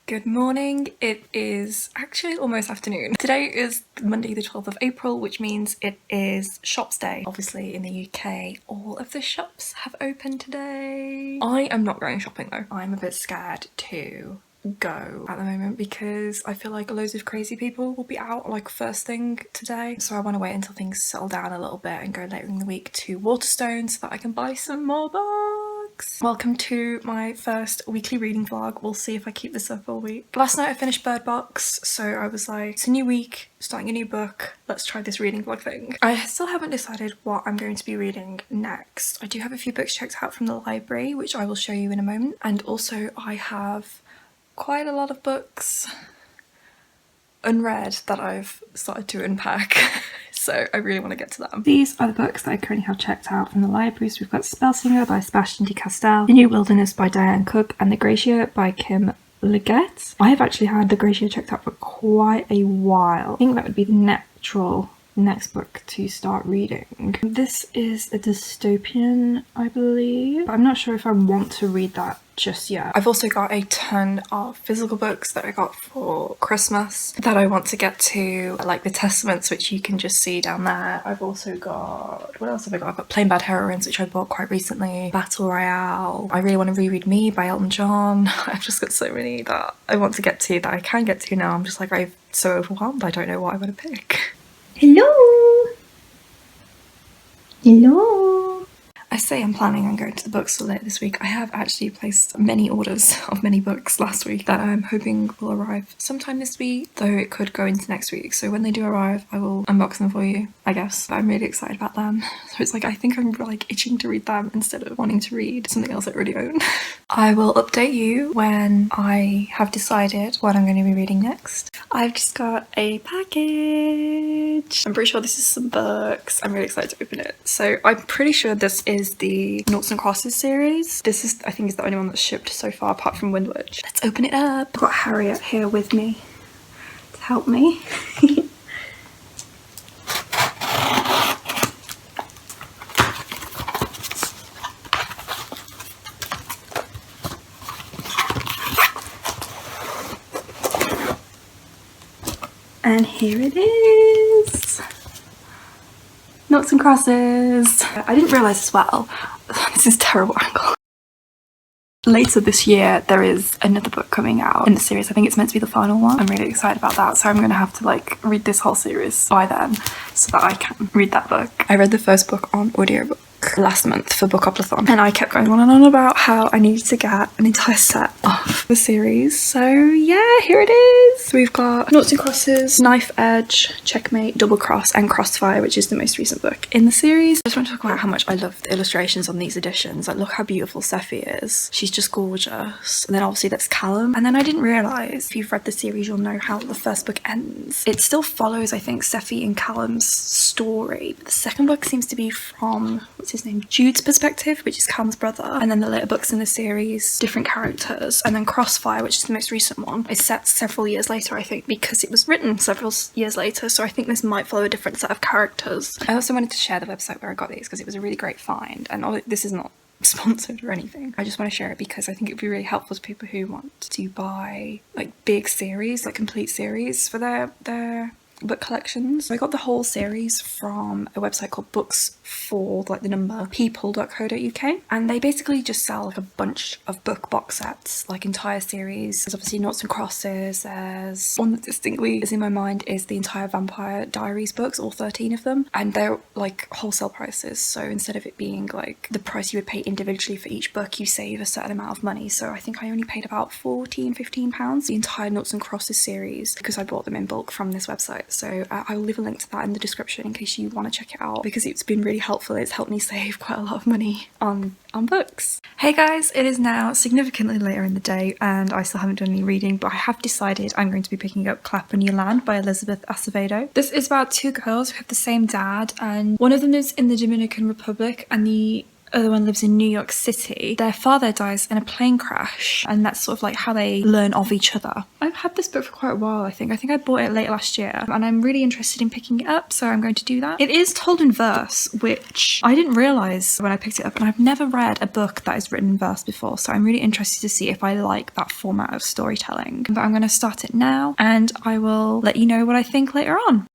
Good morning. It is actually almost afternoon. Today is Monday the 12th of April, which means it is shops day. Obviously in the UK, all of the shops have opened today. I am not going shopping though. I'm a bit scared to go at the moment because I feel like loads of crazy people will be out like first thing today. So I want to wait until things settle down a little bit and go later in the week to Waterstones so that I can buy some more books. Welcome to my first weekly reading vlog. We'll see if I keep this up all week. Last night I finished Bird Box, so I was like, it's a new week, starting a new book, let's try this reading vlog thing. I still haven't decided what I'm going to be reading next. I do have a few books checked out from the library, which I will show you in a moment. And also I have quite a lot of books unread that I've started to unpack. So I really want to get to them. These are the books that I currently have checked out from the libraries. We've got Spellsinger by Sebastian de Castell, The New Wilderness by Diane Cook, and The Gracier by Kim Liggett. I have actually had The Gracier checked out for quite a while. I think that would be the natural next book to start reading. This is a dystopian, I believe. I'm not sure if I want to read that just yet. I've also got a ton of physical books that I got for Christmas that I want to get to, like the Testaments, which you can just see down there. I've also got, what else have I got? I've got Plain Bad Heroines, which I bought quite recently. Battle Royale. I really want to reread Me by Elton John. I've just got so many that I want to get to that I can get to now. I'm just like, I'm so overwhelmed. I don't know what I want to pick. Hello! Hello! I say I'm planning on going to the bookstore later this week. I have actually placed many orders of many books last week that I'm hoping will arrive sometime this week, though it could go into next week. So when they do arrive, I will unbox them for you, I guess. But I'm really excited about them. So it's like, I think I'm like itching to read them instead of wanting to read something else I already own. I will update you when I have decided what I'm going to be reading next. I've just got a package. I'm pretty sure this is some books. I'm really excited to open it. So I'm pretty sure this is the Noughts and Crosses series. This is, I think, is the only one that's shipped so far apart from Windward. Let's open it up. I've got Harriet here with me to help me. And here it is. Noughts and Crosses. I didn't realise as well, this is a terrible angle. Later this year there is another book coming out in the series. I think it's meant to be the final one. I'm really excited about that, so I'm going to have to like read this whole series by then so that I can read that book. I read the first book on audiobook last month for Bookoplathon, and I kept going on and on about how I needed to get an entire set of the series. So yeah, here it is. We've got Noughts and Crosses, Knife Edge, Checkmate, Double Cross, and Crossfire, which is the most recent book in the series. I just want to talk about how much I love the illustrations on these editions. Like, look how beautiful Seffi is. She's just gorgeous. And then obviously that's Callum. And then I didn't realise, if you've read the series, you'll know how the first book ends. It still follows, I think, Seffi and Callum's story, but the second book seems to be from, what's his name, Jude's perspective, which is Callum's brother. And then the later books in the series, different characters. And then Crossfire, which is the most recent one, is set several years later, I think, because it was written several years later. So I think this might follow a different set of characters. I also wanted to share the website where I got these because it was a really great find. And this is not sponsored or anything. I just want to share it because I think it would be really helpful to people who want to buy like big series, like complete series for their book collections. So I got the whole series from a website called Books for, like the number, people.co.uk, and they basically just sell like a bunch of book box sets, like entire series. There's obviously Noughts and Crosses. There's one that distinctly is in my mind is the entire Vampire Diaries books, all 13 of them, and they're like wholesale prices. So instead of it being like the price you would pay individually for each book, you save a certain amount of money. So I think I only paid about £15 the entire Noughts and Crosses series because I bought them in bulk from this website. So I will leave a link to that in the description in case you want to check it out, because it's been really helpful. It's helped me save quite a lot of money on books. Hey guys, it is now significantly later in the day and I still haven't done any reading, but I have decided I'm going to be picking up Clap on Your Land by Elizabeth Acevedo. This is about two girls who have the same dad, and one of them lives in the Dominican Republic and the other one lives in New York City. Their father dies in a plane crash, and that's sort of like how they learn of each other. I've had this book for quite a while, I think. I bought it late last year, and I'm really interested in picking it up, so I'm going to do that. It is told in verse, which I didn't realise when I picked it up, and I've never read a book that is written in verse before, so I'm really interested to see if I like that format of storytelling. But I'm going to start it now, and I will let you know what I think later on.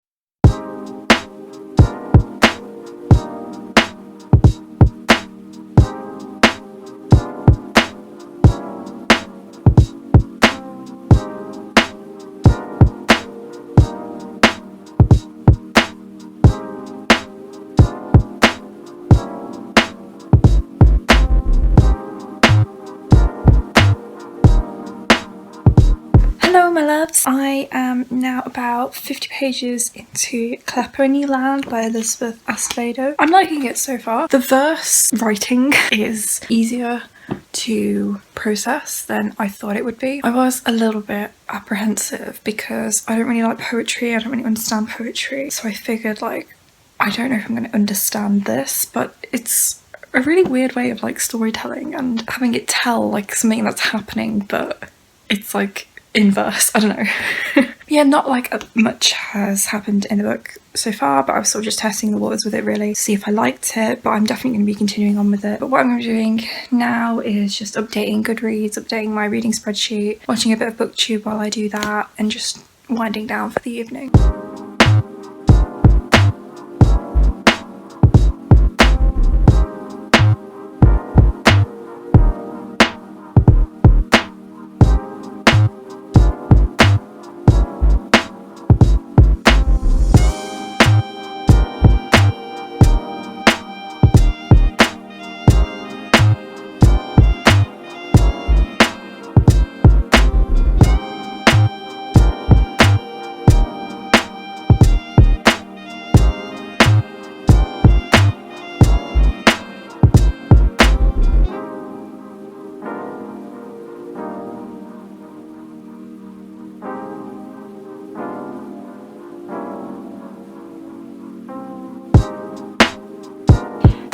Hello my loves, I am now about 50 pages into Klepper in New Land by Elizabeth Acevedo. I'm liking it so far. The verse writing is easier to process than I thought it would be. I was a little bit apprehensive because I don't really like poetry, I don't really understand poetry, so I figured like, I don't know if I'm going to understand this, but it's a really weird way of like storytelling and having it tell like something that's happening, but it's like in verse, I don't know. Yeah, not like much has happened in the book so far, but I was sort of just testing the waters with it really to see if I liked it, but I'm definitely going to be continuing on with it. But what I'm going to be doing now is just updating Goodreads, updating my reading spreadsheet, watching a bit of BookTube while I do that, and just winding down for the evening.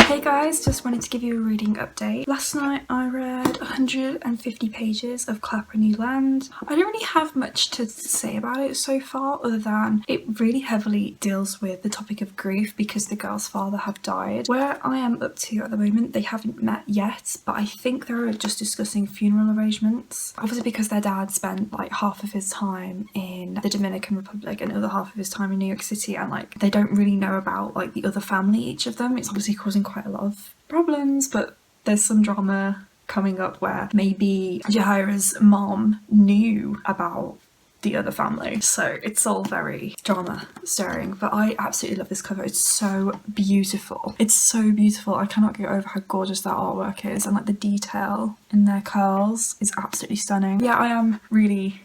Hey guys, just wanted to give you a reading update. Last night I read 150 pages of Klepper in New Land. I don't really have much to say about it so far other than it really heavily deals with the topic of grief because the girl's father have died. Where I am up to at the moment, they haven't met yet, but I think they're just discussing funeral arrangements. Obviously because their dad spent like half of his time in the Dominican Republic and the other half of his time in New York City, and like they don't really know about like the other family, each of them. It's obviously causing quite a lot of problems, but there's some drama coming up where maybe Jahaira's mom knew about the other family, so it's all very drama stirring. But I absolutely love this cover. It's so beautiful. It's so beautiful. I cannot get over how gorgeous that artwork is, and like the detail in their curls is absolutely stunning. Yeah, I am really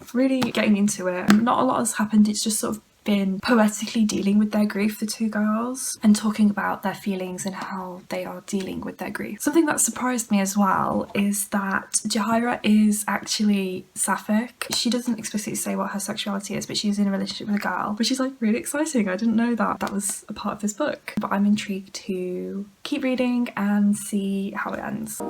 getting into it. Not a lot has happened. It's just sort of been poetically dealing with their grief, the two girls, and talking about their feelings and how they are dealing with their grief. Something that surprised me as well is that Jahaira is actually sapphic. She doesn't explicitly say what her sexuality is, but she's in a relationship with a girl, which is like really exciting. I didn't know that was a part of this book, but I'm intrigued to keep reading and see how it ends.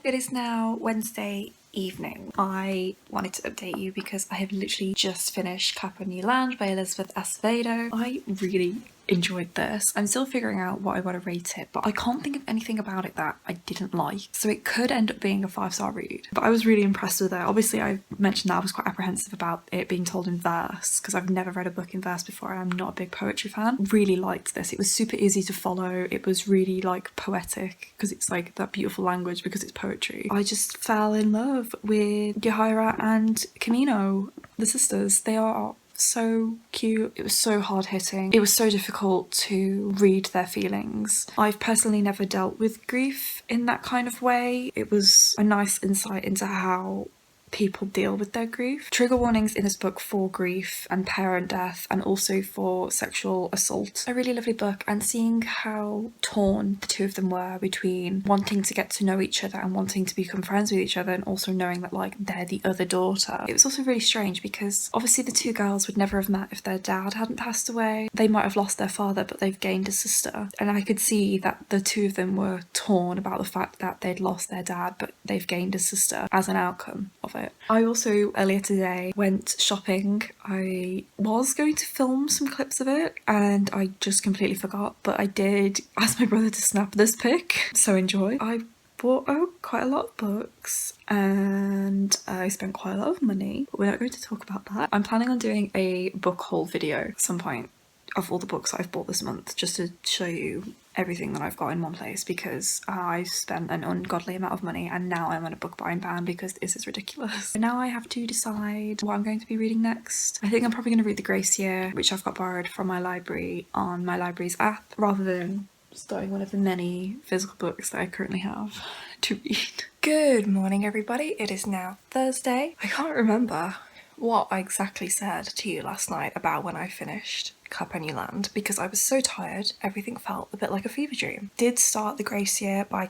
It is now Wednesday evening. I wanted to update you because I have literally just finished Klepper in New Land by Elizabeth Acevedo. I really enjoyed this. I'm still figuring out what I want to rate it, but I can't think of anything about it that I didn't like, so it could end up being a 5-star read. But I was really impressed with it. Obviously I mentioned that I was quite apprehensive about it being told in verse because I've never read a book in verse before and I'm not a big poetry fan. Really liked this. It was super easy to follow. It was really like poetic because it's like that beautiful language because it's poetry. I just fell in love with Jahaira and Camino, the sisters. They are so cute. It was so hard hitting. It was so difficult to read their feelings. I've personally never dealt with grief in that kind of way. It was a nice insight into how people deal with their grief. Trigger warnings in this book for grief and parent death, and also for sexual assault. A really lovely book, and seeing how torn the two of them were between wanting to get to know each other and wanting to become friends with each other, and also knowing that like they're the other daughter. It was also really strange because obviously the two girls would never have met if their dad hadn't passed away. They might have lost their father, but they've gained a sister, and I could see that the two of them were torn about the fact that they'd lost their dad but they've gained a sister as an outcome of it. I also earlier today went shopping. I was going to film some clips of it and I just completely forgot, but I did ask my brother to snap this pic, so enjoy. I bought quite a lot of books and I spent quite a lot of money, but we're not going to talk about that. I'm planning on doing a book haul video at some point of all the books that I've bought this month, just to show you everything that I've got in one place, because I spent an ungodly amount of money and now I'm on a book buying ban because this is ridiculous. So now I have to decide what I'm going to be reading next. I think I'm probably going to read The Grace Year, which I've got borrowed from my library on my library's app, rather than starting one of the many physical books that I currently have to read. Good morning everybody, it is now Thursday. I can't remember what I exactly said to you last night about when I finished Land because I was so tired, everything felt a bit like a fever dream. Did start The Grace Year by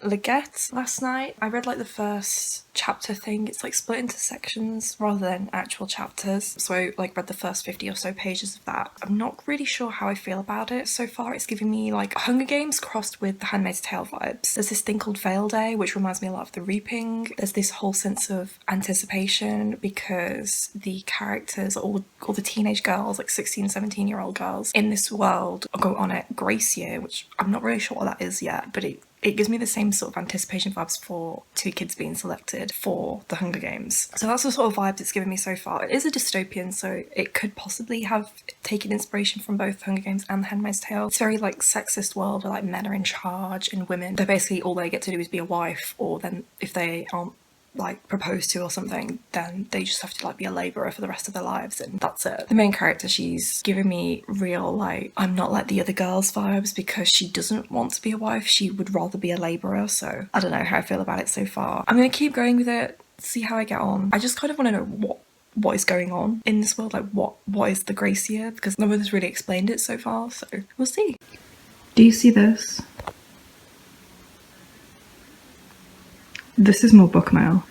Liggett last night. I read like the first chapter thing. It's like split into sections rather than actual chapters, so I like read the first 50 or so pages of that. I'm not really sure how I feel about it so far. It's giving me like Hunger Games crossed with The Handmaid's Tale vibes. There's this thing called Veil Day which reminds me a lot of The Reaping. There's this whole sense of anticipation because the characters, all the teenage girls, like 16, 17-year-old girls in this world, go on it Grace Year, which I'm not really sure what that is yet, but it gives me the same sort of anticipation vibes for two kids being selected for the Hunger Games. So that's the sort of vibes it's given me so far. It is a dystopian, so it could possibly have taken inspiration from both Hunger Games and The Handmaid's Tale. It's very like sexist world where like men are in charge and women, they're basically all they get to do is be a wife, or then if they aren't like proposed to or something, then they just have to like be a labourer for the rest of their lives, and that's it. The main character, she's giving me real like I'm not like the other girls vibes because she doesn't want to be a wife, she would rather be a labourer. So I don't know how I feel about it so far. I'm gonna keep going with it, see how I get on. I just kind of want to know what is going on in this world, like what is the Grace Year, because no one has really explained it so far, so we'll see. Do you see this? This is more book mail.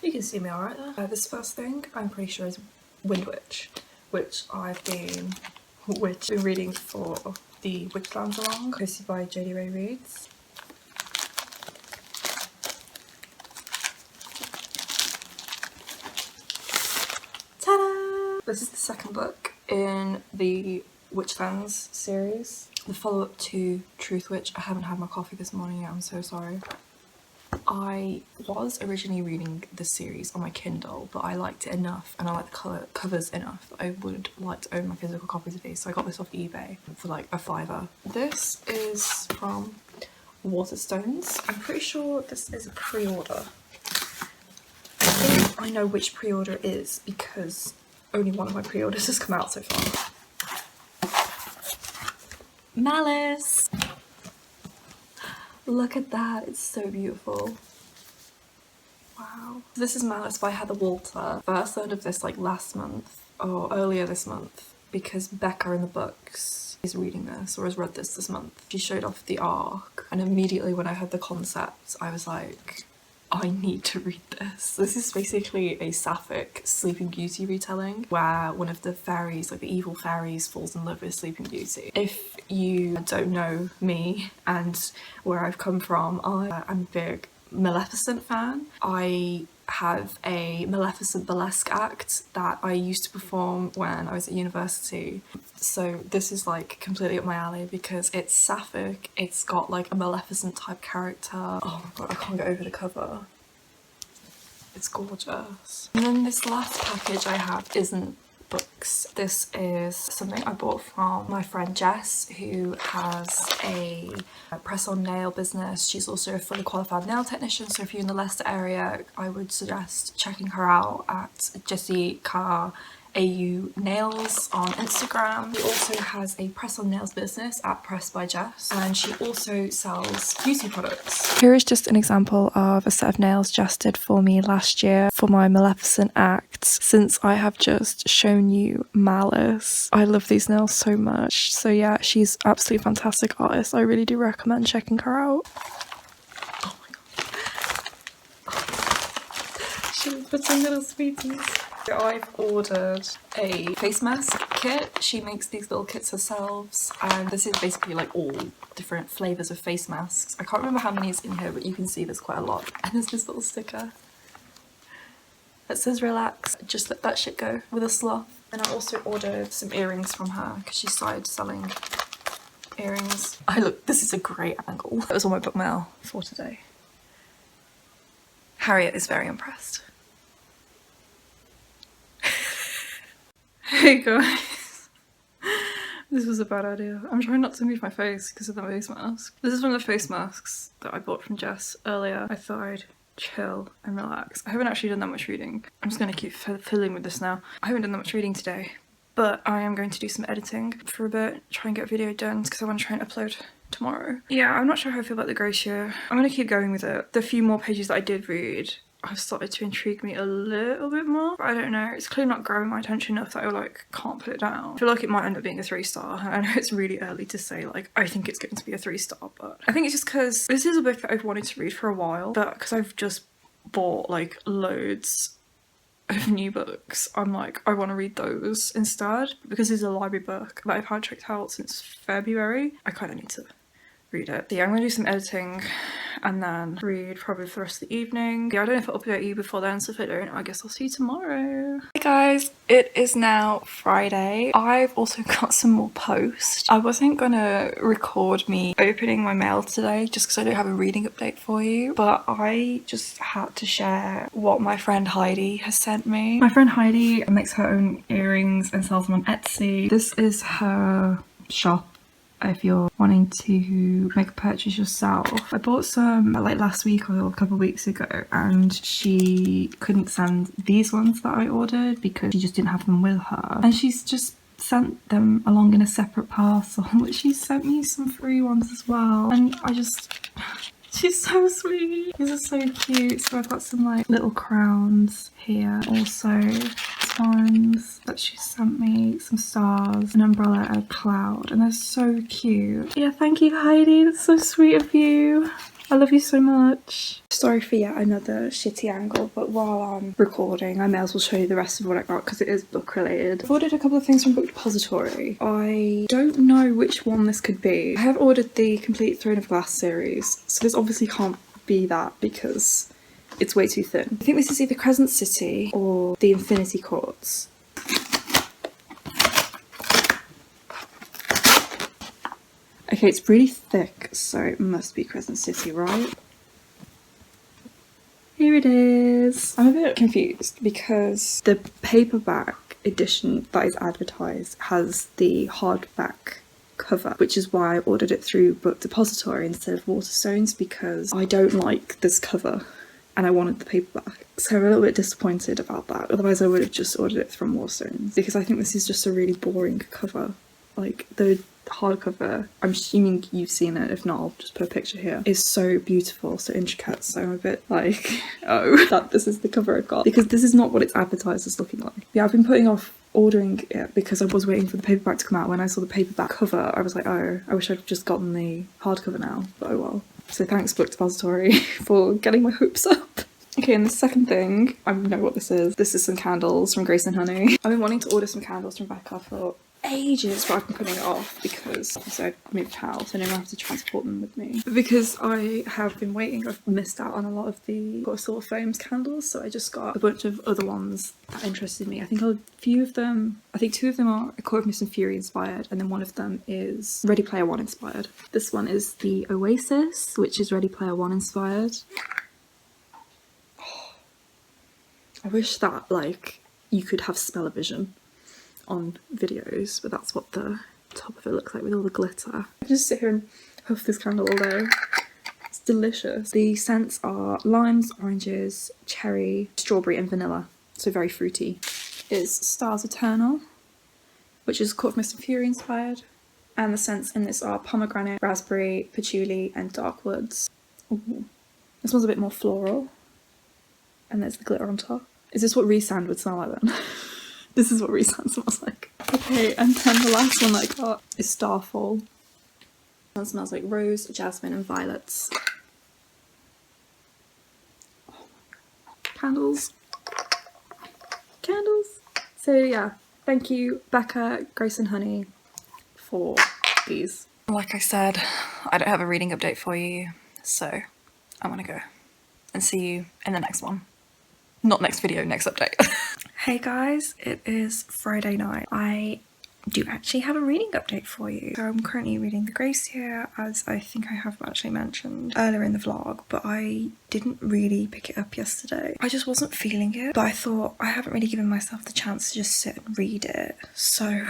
You can see me alright there. This first thing I'm pretty sure is Wind Witch, which I've been reading for the Witchlands Along, hosted by J.D. Ray Reads. Ta-da! This is the second book in the Witchlands series, the follow-up to Truth Witch. I haven't had my coffee this morning yet, I'm so sorry. I was originally reading this series on my Kindle, but I liked it enough and I like the covers enough that I would like to own my physical copies of these, so I got this off eBay for like a $5. This is from Waterstones. I'm pretty sure this is a pre-order. I think I know which pre-order it is because only one of my pre-orders has come out so far. Malice! Look at that, it's so beautiful. Wow. This is Malice by Heather Walter. First learned of this like last month or earlier this month because Becca in the books is reading this or has read this month. She showed off the arc and immediately when I heard the concept I was like, I need to read this. This is basically a sapphic Sleeping Beauty retelling where one of the fairies, like the evil fairies, falls in love with Sleeping Beauty. If you don't know me and where I've come from, I'm a big Maleficent fan. I have a Maleficent burlesque act that I used to perform when I was at university. So this is like completely up my alley because it's sapphic, it's got like a Maleficent type character. Oh my god, I can't get over the cover. It's gorgeous. And then this last package I have isn't books. This is something I bought from my friend Jess, who has a press-on nail business. She's also a fully qualified nail technician, so if you're in the Leicester area I would suggest checking her out at Jessie Carr AU Nails on Instagram. She also has a press-on nails business at Press by Jess, and she also sells beauty products. Here is just an example of a set of nails Jess did for me last year for my Maleficent act. Since I have just shown you Malice, I love these nails so much. So yeah, she's absolutely fantastic artist. I really do recommend checking her out. Oh my god. She was putting little sweeties. I've ordered a face mask kit. She makes these little kits herself, and this is basically like all different flavours of face masks. I can't remember how many is in here, but you can see there's quite a lot. And there's this little sticker that says relax, just let that shit go with a sloth. And I also ordered some earrings from her because she started selling earrings. This is a great angle. That was on my book mail for today. Harriet is very impressed. Hey guys, this was a bad idea. I'm trying not to move my face because of the face mask. This is one of the face masks that I bought from Jess earlier. I thought I'd chill and relax. I haven't actually done that much reading. I'm just going to keep fiddling with this now. I haven't done that much reading today, but I am going to do some editing for a bit, try and get a video done because I want to try and upload tomorrow. Yeah, I'm not sure how I feel about the Gracia. I'm going to keep going with it. The few more pages that I did read have started to intrigue me a little bit more. But I don't know, it's clearly not growing my attention enough that I like can't put it down. I feel like it might end up being a 3-star. I know it's really early to say like I think it's going to be a 3-star, but I think it's just because this is a book that I've wanted to read for a while, but because I've just bought like loads of new books, I'm like, I want to read those instead. Because it's a library book that I've had checked out since February, I kind of need to read it. Yeah, I'm gonna do some editing and then read probably for the rest of the evening. Yeah, I don't know if I'll update you before then, so if I don't, I guess I'll see you tomorrow. Hey guys, it is now Friday. I've also got some more posts. I wasn't gonna record me opening my mail today just because I don't have a reading update for you, but I just had to share what my friend Heidi has sent me. My friend Heidi makes her own earrings and sells them on Etsy. This is her shop if you're wanting to make a purchase yourself. I bought some like last week or a couple of weeks ago, and she couldn't send these ones that I ordered because she just didn't have them with her, and she's just sent them along in a separate parcel, but she sent me some free ones as well, and she's so sweet. These are so cute. So I've got some like little crowns here, also ones that she sent me, some stars, an umbrella and a cloud, and they're so cute. Yeah, thank you Heidi, that's so sweet of you. I love you so much. Sorry for yet another shitty angle, but while I'm recording I may as well show you the rest of what I got because it is book related. I've ordered a couple of things from Book Depository. I don't know which one this could be. I have ordered the complete Throne of Glass series, so this obviously can't be that because it's way too thin. I think this is either Crescent City or the Infinity Courts. Okay, it's really thick, so it must be Crescent City, right? Here it is. I'm a bit confused because the paperback edition that is advertised has the hardback cover, which is why I ordered it through Book Depository instead of Waterstones, because I don't like this cover and I wanted the paperback. So I'm a little bit disappointed about that. Otherwise I would have just ordered it from Waterstones because I think this is just a really boring cover. Like the hardcover, I'm assuming you've seen it, if not I'll just put a picture here, is so beautiful, so intricate, so I'm a bit like, oh, that this is the cover I've got, because this is not what it's advertised as looking like. Yeah, I've been putting off ordering it because I was waiting for the paperback to come out. When I saw the paperback cover I was like, oh, I wish I'd just gotten the hardcover now, but oh well. So thanks Book Depository for getting my hopes up. Okay, and the second thing, I know what this is. This is some candles from Grace and Honey. I've been wanting to order some candles from Becca for ages, but I've been putting it off because obviously I've moved house and I don't have to transport them with me. But because I have been waiting, I've missed out on a lot of the Silver Flames candles, so I just got a bunch of other ones that interested me. I think two of them are A Court of Mist and Fury inspired, and then one of them is Ready Player One inspired. This one is the Oasis, which is Ready Player One inspired. Oh, I wish that like you could have smell-o-vision on videos, but that's what the top of it looks like with all the glitter. I just sit here and huff this candle all day. It's delicious. The scents are limes, oranges, cherry, strawberry and vanilla, so very fruity. is Stars Eternal, which is Court of Mist and Fury inspired. And the scents in this are pomegranate, raspberry, patchouli, and dark woods. Ooh. This one's a bit more floral. And there's the glitter on top. Is this what Resand would smell like then? This is what Resand smells like. Okay, and then the last one that I got is Starfall. This one smells like rose, jasmine, and violets. Oh my god. Candles. Candles. So yeah, thank you, Becca, Grace and Honey, for these. Like I said, I don't have a reading update for you, so I'm gonna go and see you in the next one. Not next video, next update. Hey guys, it is Friday night. I do actually have a reading update for you. So I'm currently reading The Gracier, as I think I have actually mentioned earlier in the vlog, but I didn't really pick it up yesterday. I just wasn't feeling it, but I thought I haven't really given myself the chance to just sit and read it. So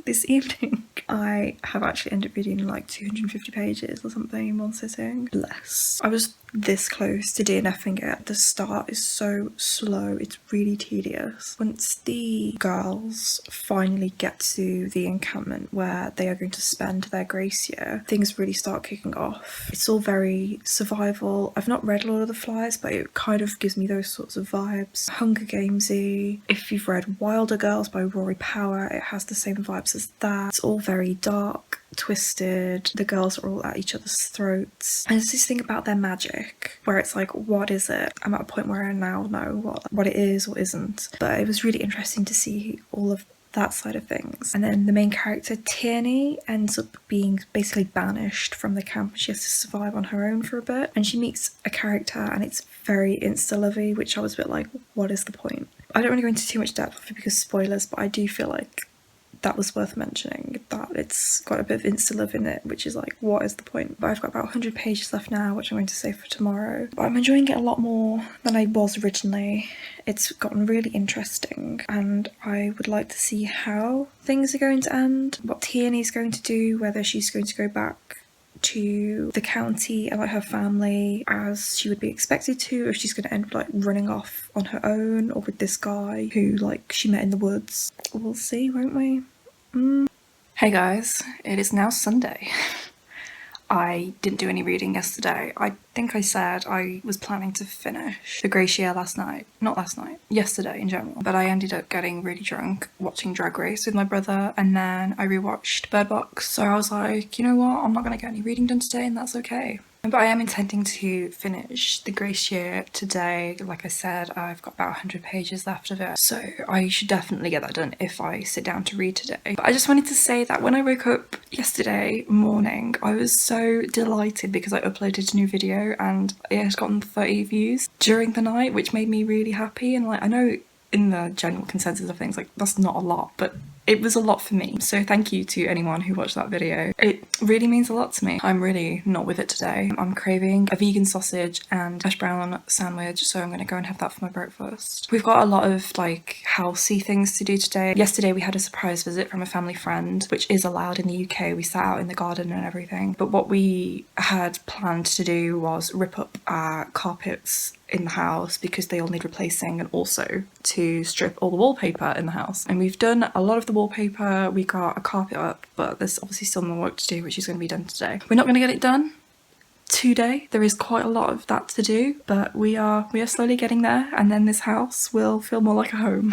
this evening I have actually ended up reading like 250 pages or something in one sitting. Bless. I was this close to DNFing it. The start is so slow, it's really tedious. Once the girls finally get to the encampment where they are going to spend their grace year, things really start kicking off. It's all very survival. I've not read Lord of the Flies, but it kind of gives me those sorts of vibes. Hunger Gamesy. If you've read Wilder Girls by Rory Power, it has the same vibes as that. It's all very dark, twisted. The girls are all at each other's throats. And there's this thing about their magic where it's like, what is it? I'm at a point where I now know what it is or isn't. But it was really interesting to see all of that side of things. And then the main character, Tierney, ends up being basically banished from the camp. She has to survive on her own for a bit. And she meets a character and it's very insta-lovey, which I was a bit like, what is the point? I don't want to go into too much depth of it because spoilers, but I do feel like that was worth mentioning, that it's got a bit of insta-love in it, which is like, what is the point? But I've got about 100 pages left now, which I'm going to save for tomorrow. But I'm enjoying it a lot more than I was originally. It's gotten really interesting, and I would like to see how things are going to end, what Tierney's going to do, whether she's going to go back to the county and like her family as she would be expected to, or if she's going to end up like running off on her own, or with this guy who like she met in the woods. We'll see, won't we? Hey guys, it is now Sunday. I didn't do any reading yesterday. I think I said I was planning to finish The Gracier yesterday in general. But I ended up getting really drunk watching Drag Race with my brother, and then I rewatched Bird Box. So I was like, you know what, I'm not going to get any reading done today, and that's okay. But I am intending to finish The Gracier today. Like I said, I've got about 100 pages left of it, so I should definitely get that done if I sit down to read today. But I just wanted to say that when I woke up yesterday morning, I was so delighted because I uploaded a new video and it has gotten 30 views during the night, which made me really happy. And like, I know in the general consensus of things, like that's not a lot, but it was a lot for me. So thank you to anyone who watched that video. It really means a lot to me. I'm really not with it today. I'm craving a vegan sausage and hash brown sandwich, so I'm gonna go and have that for my breakfast. We've got a lot of like housey things to do today. Yesterday we had a surprise visit from a family friend, which is allowed in the UK. We sat out in the garden and everything. But what we had planned to do was rip up our carpets in the house because they all need replacing, and also to strip all the wallpaper in the house. And we've done a lot of the wallpaper. We got a carpet up, but there's obviously still more work to do, which is going to be done today. We're not going to get it done today. There is quite a lot of that to do, but we are slowly getting there, and then this house will feel more like a home.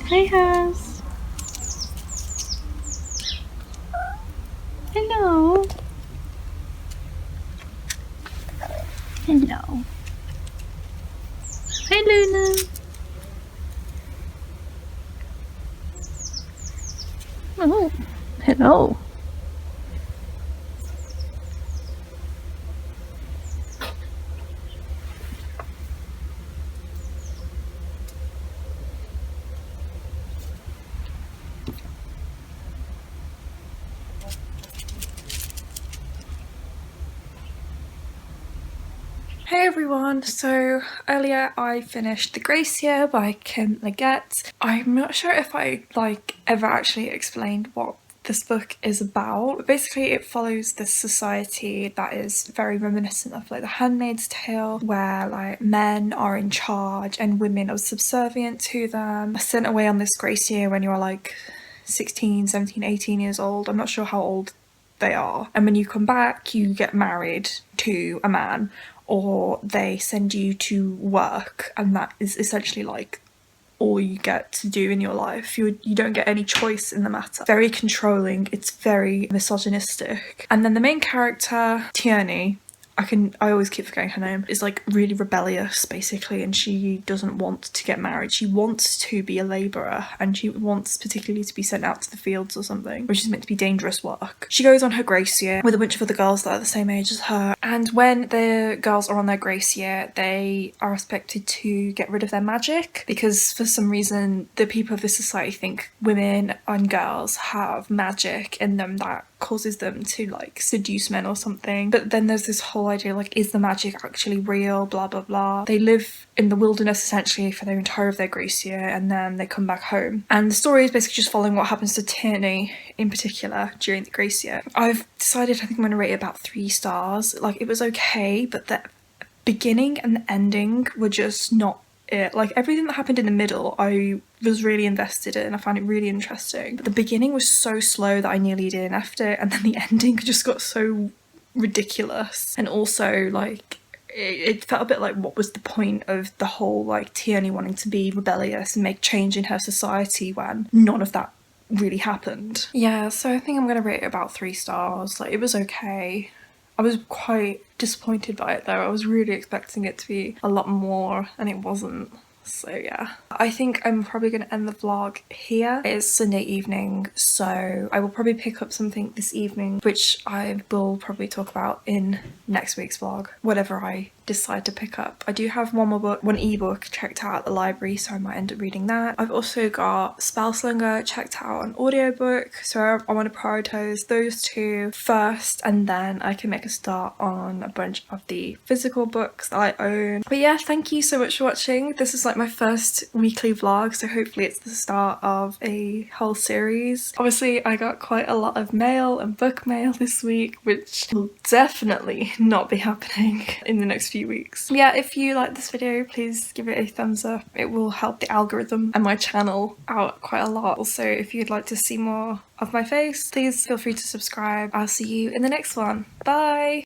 Hey house! Luna. Oh, hello. Hey everyone, so earlier I finished The Grace Year by Liggett. I'm not sure if I ever actually explained what this book is about, but basically it follows this society that is very reminiscent of like The Handmaid's Tale, where like men are in charge and women are subservient to them, are sent away on this grace year when you're like 16, 17, 18 years old. I'm not sure how old they are, and when you come back you get married to a man, or they send you to work, and that is essentially like all you get to do in your life. You don't get any choice in the matter. Very controlling, it's very misogynistic. And then the main character, Tierney, I always keep forgetting her name, is like really rebellious basically, and she doesn't want to get married. She wants to be a labourer, and she wants particularly to be sent out to the fields or something, which is meant to be dangerous work. She goes on her grace year with a bunch of other girls that are the same age as her, and when the girls are on their grace year, they are expected to get rid of their magic, because for some reason the people of this society think women and girls have magic in them that causes them to like seduce men or something. But then there's this whole idea like, is the magic actually real, blah blah blah. They live in the wilderness essentially for their entire of their grace year, and then they come back home, and the story is basically just following what happens to Tierney in particular during the grace year. I've decided I think I'm going to rate it about 3 stars. Like, it was okay, but the beginning and the ending were just not it. Like, everything that happened in the middle I was really invested in, I found it really interesting, but the beginning was so slow that I nearly DNF'd it, and then the ending just got so ridiculous. And also like it felt a bit like, what was the point of the whole like Tierney wanting to be rebellious and make change in her society when none of that really happened? Yeah, so I think I'm gonna rate it about 3 stars. Like, it was okay. I was quite disappointed by it though. I was really expecting it to be a lot more, and it wasn't. So yeah, I think I'm probably going to end the vlog here. It's Sunday evening, so I will probably pick up something this evening, which I will probably talk about in next week's vlog, whatever I decide to pick up. I do have one more book, one ebook checked out at the library, so I might end up reading that. I've also got Spellslinger checked out on audiobook, so I want to prioritise those 2 first, and then I can make a start on a bunch of the physical books that I own. But yeah, thank you so much for watching. This is like my first weekly vlog, so hopefully it's the start of a whole series. Obviously I got quite a lot of mail and book mail this week, which will definitely not be happening in the next few weeks. Yeah, if you like this video, please give it a thumbs up. It will help the algorithm and my channel out quite a lot. Also, if you'd like to see more of my face, please feel free to subscribe. I'll see you in the next one. Bye!